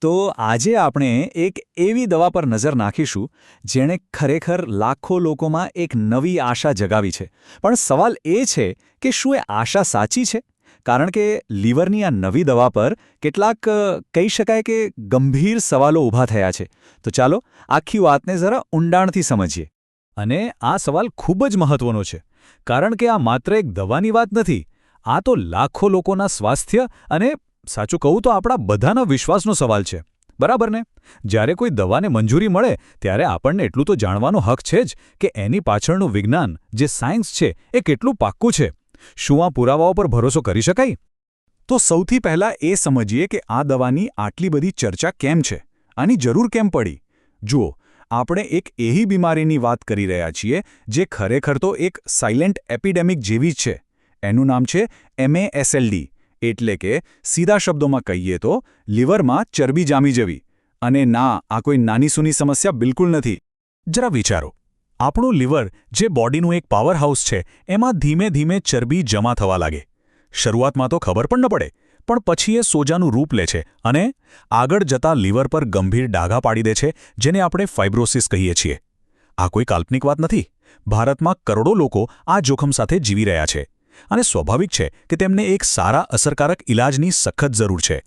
તો આજે આપણે એક એવી દવા પર નજર નાખીશું જેણે ખરેખર લાખો લોકોમાં એક નવી આશા જગાવી છે. પણ સવાલ એ છે કે શું એ આશા સાચી છે? કારણ કે લીવરની આ નવી દવા પર કેટલાક કહી શકાય કે ગંભીર સવાલો ઊભા થયા છે. તો ચાલો આખી વાતને જરા ઊંડાણથી સમજીએ. અને આ સવાલ ખૂબ જ મહત્વનો છે, કારણ કે આ માત્ર એક દવાની વાત નથી. આ તો લાખો લોકોના સ્વાસ્થ્ય અને સાચું કહું તો આપણા બધાના વિશ્વાસનો સવાલ છે. બરાબર ને? જ્યારે કોઈ દવાને મંજૂરી મળે ત્યારે આપણને એટલું તો જાણવાનો હક છે જ કે એની પાછળનું વિજ્ઞાન, જે સાયન્સ છે, એ કેટલું પાક્કું છે. શું આ પુરાવાઓ પર ભરોસો કરી શકાય? તો સૌથી પહેલાં એ સમજીએ કે આ દવાની આટલી બધી ચર્ચા કેમ છે, આની જરૂર કેમ પડી. જુઓ, આપણે એક એવી બીમારીની વાત કરી રહ્યા છીએ જે ખરેખર તો એક સાયલેન્ટ એપિડેમિક જેવી જ છે. એનું નામ છે MASLD. એટલે કે સીધા શબ્દોમાં કહીએ તો લીવરમાં ચરબી જામી જવી. અને ના, આ કોઈ નાની સૂની સમસ્યા બિલકુલ નથી. જરા વિચારો, આપણું લીવર, જે બોડીનું એક પાવર હાઉસ છે, એમાં ધીમે ધીમે ચરબી જમા થવા લાગે. શરૂઆતમાં તો ખબર પણ ન પડે, પણ પછી એ સોજાનું રૂપ લે છે અને આગળ જતાં લીવર પર ગંભીર ડાઘા પાડી દે છે, જેને આપણે ફાઇબ્રોસિસ કહીએ છીએ. આ કોઈ કાલ્પનિક વાત નથી. ભારતમાં કરોડો લોકો આ જોખમ સાથે જીવી રહ્યા છે. અને સ્વાભાવિક છે કે તેમને એક સારા અસરકારક ઇલાજની સખત જરૂર છે.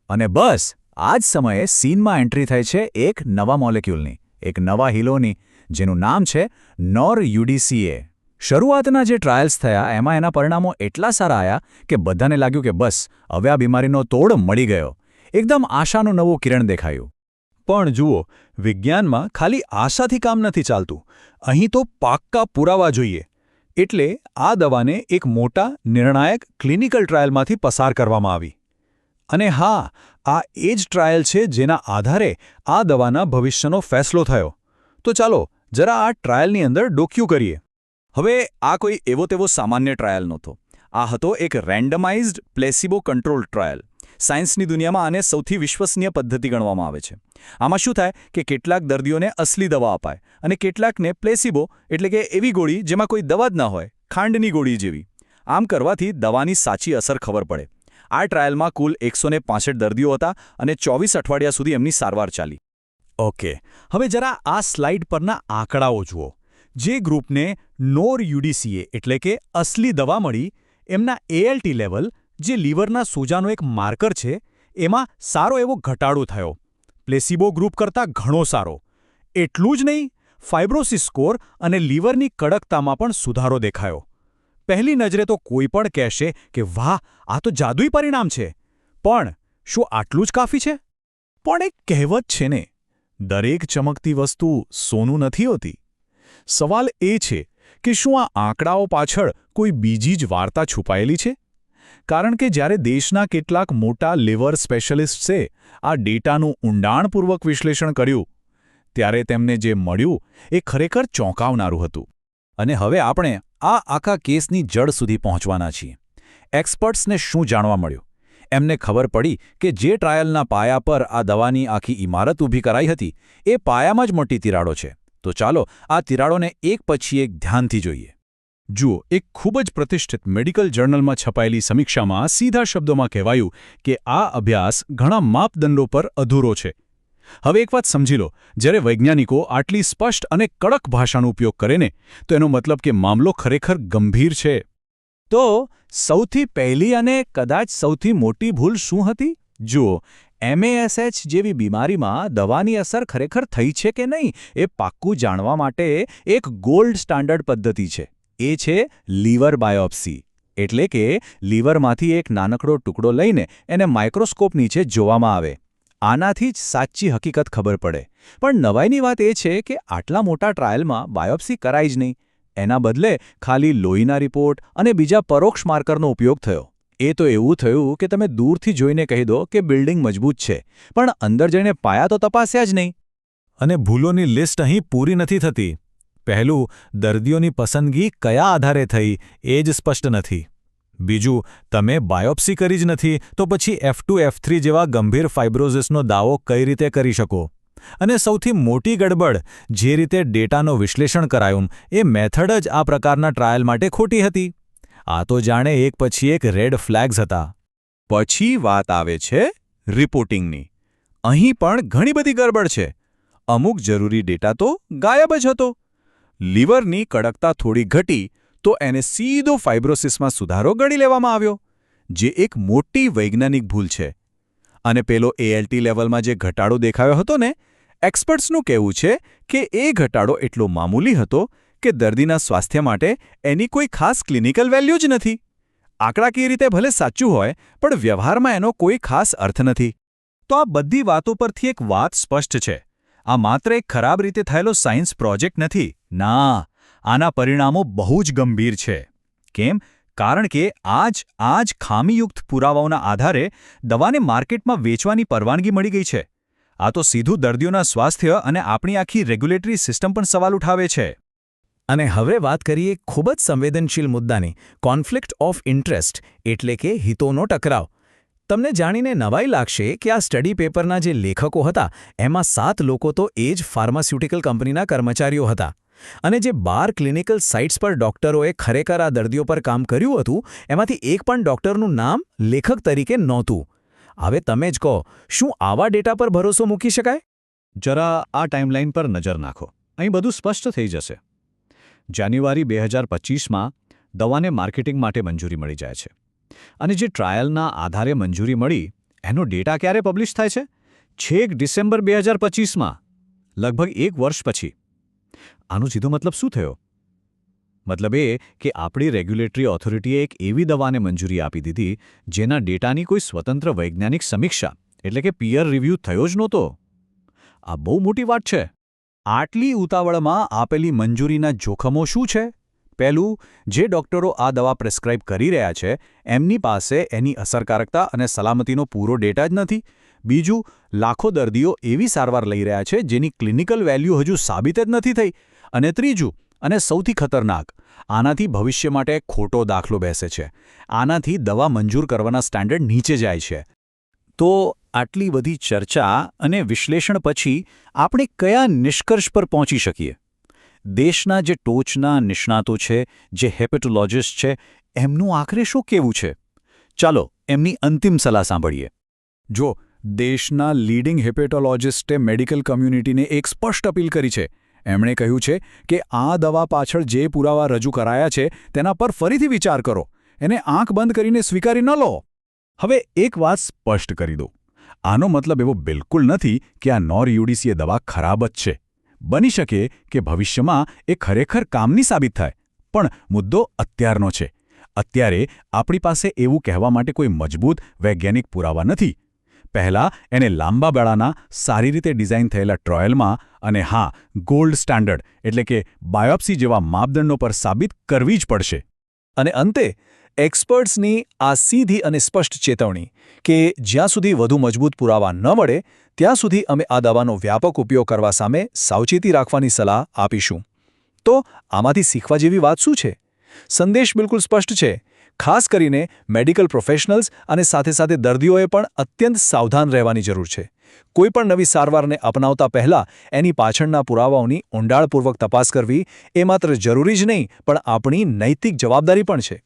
અને બસ આ જ સમયે સીનમાં એન્ટ્રી થાય છે એક નવા મોલેક્યુલની, એક નવા હિલોની, જેનું નામ છે NOR-UDCA. શરૂઆતના જે ટ્રાયલ્સ થયા એમાં એના પરિણામો એટલા સારા આવ્યા કે બધાને લાગ્યું કે બસ હવે આ બીમારીનો તોડ મળી ગયો. એકદમ આશાનું નવું કિરણ દેખાયું. પણ જુઓ, વિજ્ઞાનમાં ખાલી આશાથી કામ નથી ચાલતું. અહીં તો પાક્કા પુરાવા જોઈએ. એટલે આ દવાને એક મોટા, નિર્ણાયક ક્લિનિકલ ટ્રાયલમાંથી પસાર કરવામાં આવી. અને હા, આ એ જ ટ્રાયલ છે જેના આધારે આ દવાના ભવિષ્યનો ફેસલો થયો. તો ચાલો જરા આ ટ્રાયલની અંદર ડોક્યું કરીએ. હવે આ કોઈ એવો તેવો સામાન્ય ટ્રાયલ નહોતો. આ હતો એક રેન્ડમાઇઝ્ડ પ્લેસિબો કંટ્રોલ ટ્રાયલ. સાયન્સની દુનિયામાં આને સૌથી વિશ્વસનીય પદ્ધતિ ગણવામાં આવે છે. આમાં શું થાય કે કેટલાક દર્દીઓને અસલી દવા અપાય અને કેટલાકને પ્લેસિબો, એટલે કે એવી ગોળી જેમાં કોઈ દવા જ ના હોય, ખાંડની ગોળી જેવી. આમ કરવાથી દવાની સાચી અસર ખબર પડે. આ ટ્રાયલમાં કુલ 165 દર્દીઓ હતા અને 24 અઠવાડિયા સુધી એમની સારવાર ચાલી. ઓકે, હવે જરા આ સ્લાઇડ પરના આંકડાઓ જુઓ. જે ગ્રુપને NOR-UDCA એટલે કે અસલી દવા મળી, એમના ALT લેવલ, જે લીવરના સોજાનો એક માર્કર છે, એમાં સારો એવો ઘટાડો થયો. પ્લેસિબો ગ્રુપ કરતાં ઘણો સારો. એટલું જ નહીં, ફાઇબ્રોસિસ સ્કોર અને લીવરની કડકતામાં પણ સુધારો દેખાયો. પહેલી નજરે તો કોઈ પણ કહેશે કે વાહ, આ તો જાદુઈ પરિણામ છે. પણ શું આટલું જ કાફી છે? પણ એક કહેવત છે ને, દરેક ચમકતી વસ્તુ સોનું નથી હોતી. સવાલ એ છે કે શું આ આંકડાઓ પાછળ કોઈ બીજી જ વાર્તા છુપાયેલી છે? કારણ કે જ્યારે દેશના કેટલાક મોટા લીવર સ્પેશિયાલિસ્ટ્સે આ ડેટાનું ઊંડાણપૂર્વક વિશ્લેષણ કર્યું, ત્યારે તેમને જે મળ્યું એ ખરેખર ચોંકાવનારું હતું. અને હવે આપણે આ આખા કેસની જડ સુધી પહોંચવાના છીએ. એક્સપર્ટ્સને શું જાણવા મળ્યું? એમને ખબર પડી કે જે ટ્રાયલના પાયા પર આ દવાની આખી ઇમારત ઊભી કરાઈ હતી, એ પાયામાં જ મોટી તિરાડો છે. તો ચાલો આ તિરાડોને એક પછી એક ધ્યાનથી જોઈએ. જુઓ, એક ખૂબ જ પ્રતિષ્ઠિત મેડિકલ જર્નલમાં છપાયેલી સમીક્ષામાં સીધા શબ્દોમાં કહેવાયું કે આ અભ્યાસ ઘણા માપદંડો પર અધૂરો છે. હવે એક વાત સમજી લો, જ્યારે વૈજ્ઞાનિકો આટલી સ્પષ્ટ અને કડક ભાષાનો ઉપયોગ કરે ને, તો એનો મતલબ કે મામલો ખરેખર ગંભીર છે. તો સૌથી પહેલી અને કદાચ સૌથી મોટી ભૂલ શું હતી? જુઓ, MASH જેવી બીમારીમાં દવાની અસર ખરેખર થઈ છે કે નહીં એ પાક્કું જાણવા માટે એક ગોલ્ડ સ્ટાન્ડર્ડ પદ્ધતિ છે. એ છે લીવર બાયોપ્સી. એટલે કે લીવરમાંથી એક નાનકડો ટુકડો લઈને એને માઇક્રોસ્કોપ નીચે જોવામાં આવે. આનાથી જ સાચી હકીકત ખબર પડે. પણ નવાઈની વાત એ છે કે આટલા મોટા ટ્રાયલમાં બાયોપ્સી કરાઈ જ નહીં. એના બદલે ખાલી લોહીના રિપોર્ટ અને બીજા પરોક્ષ માર્કરનો ઉપયોગ થયો. એ તો એવું થયું કે તમે દૂરથી જોઈને કહી દો કે બિલ્ડિંગ મજબૂત છે, પણ અંદર જઈને પાયા તો તપાસ્યા જ નહીં. અને ભૂલોની લિસ્ટ અહીં પૂરી નથી થતી. પહેલું, દર્દીઓની પસંદગી કયા આધારે થઈ એ જ સ્પષ્ટ નથી. બીજું, તમે બાયોપ્સી કરી જ નથી તો પછી F2, F3 જેવા ગંભીર ફાઇબ્રોસિસનો દાવો કઈ રીતે કરી શકો? અને સૌથી મોટી ગડબડ, જે રીતે ડેટાનું વિશ્લેષણ કરાયું એ મેથડ જ આ પ્રકારના ટ્રાયલ માટે ખોટી હતી. આ તો જાણે એક પછી એક રેડ ફ્લેગ્સ હતા. પછી વાત આવે છે રિપોર્ટિંગની. અહીં પણ ઘણી બધી ગરબડ છે. અમુક જરૂરી ડેટા તો ગાયબ જ હતો. લીવરની કડકતા થોડી ઘટી તો એને સીધો ફાઇબ્રોસિસમાં સુધારો ગણી લેવામાં આવ્યો, જે એક મોટી વૈજ્ઞાનિક ભૂલ છે. અને પેલો ALT લેવલમાં જે ઘટાડો દેખાયો હતો ને, એક્સપર્ટ્સનું કહેવું છે કે એ ઘટાડો એટલો મામૂલી હતો કે દર્દીના સ્વાસ્થ્ય માટે એની કોઈ ખાસ ક્લિનિકલ વેલ્યુ જ નથી. આંકડાકીય રીતે ભલે સાચું હોય, પણ વ્યવહારમાં એનો કોઈ ખાસ અર્થ નથી. તો આ બધી વાતો પરથી એક વાત સ્પષ્ટ છે. આ માત્ર એક ખરાબ રીતે થયેલો સાયન્સ પ્રોજેક્ટ નથી. ના, આના પરિણામો બહુ જ ગંભીર છે. કેમ? કારણ કે આ જ ખામીયુક્ત પુરાવાઓના આધારે દવાને માર્કેટમાં વેચવાની પરવાનગી મળી ગઈ છે. આ તો સીધું દર્દીઓના સ્વાસ્થ્ય અને આપણી આખી રેગ્યુલેટરી સિસ્ટમ પણ સવાલ ઉઠાવે છે. અને હવે વાત કરીએ ખૂબ જ સંવેદનશીલ મુદ્દાની, કોન્ફ્લિક્ટ ઓફ ઇન્ટરેસ્ટ, એટલે કે હિતોનો ટકરાવ. તમને જાણીને નવાઈ લાગશે કે આ સ્ટડી પેપરના જે લેખકો હતા એમાં 7 લોકો તો એ જ ફાર્માસ્યુટિકલ કંપનીના કર્મચારીઓ હતા. અને જે 12 ક્લિનિકલ સાઇટ્સ પર ડોક્ટરોએ ખરેખર આ દર્દીઓ પર કામ કર્યું હતું, એમાંથી એક પણ ડોક્ટરનું નામ લેખક તરીકે નહોતું. હવે તમે જ કહો, શું આવા ડેટા પર ભરોસો મૂકી શકાય? જરા આ ટાઈમલાઈન પર નજર નાખો. અહીં બધું સ્પષ્ટ થઈ જશે. જાન્યુઆરી 2025માં દવાને માર્કેટિંગ માટે મંજૂરી મળી જાય છે. અને જે ટ્રાયલના આધારે મંજૂરી મળી, એનો ડેટા ક્યારે પબ્લિશ થાય છે? છેક ડિસેમ્બર 2025માં, લગભગ 1 વર્ષ પછી. આનો સીધો મતલબ શું થયો? મતલબ એ કે આપણી રેગ્યુલેટરી ઓથોરિટીએ એક એવી દવાને મંજૂરી આપી દીધી જેના ડેટાની કોઈ સ્વતંત્ર વૈજ્ઞાનિક સમીક્ષા એટલે કે પીયર રિવ્યૂ થયો જ નહોતો. આ બહુ મોટી વાત છે. આટલી ઉતાવળમાં આપેલી મંજૂરીના જોખમો શું છે? પહેલું, જે ડોક્ટરો આ દવા પ્રિસ્ક્રાઇબ કરી રહ્યા છે એમની પાસે એની અસરકારકતા અને સલામતીનો પૂરો ડેટા જ નથી. બીજું, લાખો દર્દીઓ એવી સારવાર લઈ રહ્યા છે જેની ક્લિનિકલ વેલ્યુ હજુ સાબિત જ નથી થઈ. અને ત્રીજું, અને સૌથી ખતરનાક, આનાથી ભવિષ્ય માટે ખોટો દાખલો બેસે છે. આનાથી દવા મંજૂર કરવાના સ્ટાન્ડર્ડ નીચે જાય છે. તો આટલી બધી ચર્ચા અને વિશ્લેષણ પછી આપણે કયા નિષ્કર્ષ પર પહોંચી શકીએ? દેશના જે ટોચના નિષ્ણાતો છે, જે હેપેટોલોજિસ્ટ છે, એમનું આખરે શું કહેવું છે? ચાલો એમની અંતિમ સલાહ સાંભળીએ. જો દેશના લીડિંગ હેપેટોલોજિસ્ટે મેડિકલ કમ્યુનિટીને એક સ્પષ્ટ અપીલ કરી છે. એમણે કહ્યું છે કે આ દવા પાછળ જે પુરાવા રજૂ કરાયા છે તેના પર ફરીથી વિચાર કરો. એને આંખ બંધ કરીને સ્વીકારી ન લો. હવે એક વાત સ્પષ્ટ કરી દો. આનો મતલબ એવો બિલકુલ નથી કે આ નોર-યુડીસીએ દવા ખરાબ જ છે. બની શકે કે ભવિષ્યમાં એ ખરેખર કામની સાબિત થાય. પણ મુદ્દો અત્યારનો છે. અત્યારે આપણી પાસે એવું કહેવા માટે કોઈ મજબૂત વૈજ્ઞાનિક પુરાવા નથી. પહેલાં એને લાંબા ગાળાના સારી રીતે ડિઝાઇન થયેલા ટ્રાયલમાં અને હા, ગોલ્ડ સ્ટાન્ડર્ડ એટલે કે બાયોપ્સી જેવા માપદંડો પર સાબિત કરવી જ પડશે. અને અંતે એક્સપર્ટ્સની આ સીધી અને સ્પષ્ટ ચેતવણી કે જ્યાં સુધી વધુ મજબૂત પુરાવા ન મળે ત્યાં સુધી અમે આ દવાનો વ્યાપક ઉપયોગ કરવા સામે સાવચેતી રાખવાની સલાહ આપીશું. તો આમાંથી શીખવા જેવી વાત શું છે? સંદેશ બિલકુલ સ્પષ્ટ છે. ખાસ કરીને મેડિકલ પ્રોફેશનલ્સ અને સાથે સાથે દર્દીઓએ પણ અત્યંત સાવધાન રહેવાની જરૂર છે. કોઈ પણ નવી સારવારને અપનાવતા પહેલાં એની પાછળના પુરાવાઓની ઊંડાણપૂર્વક તપાસ કરવી એ માત્ર જરૂરી જ નહીં પણ આપણી નૈતિક જવાબદારી પણ છે.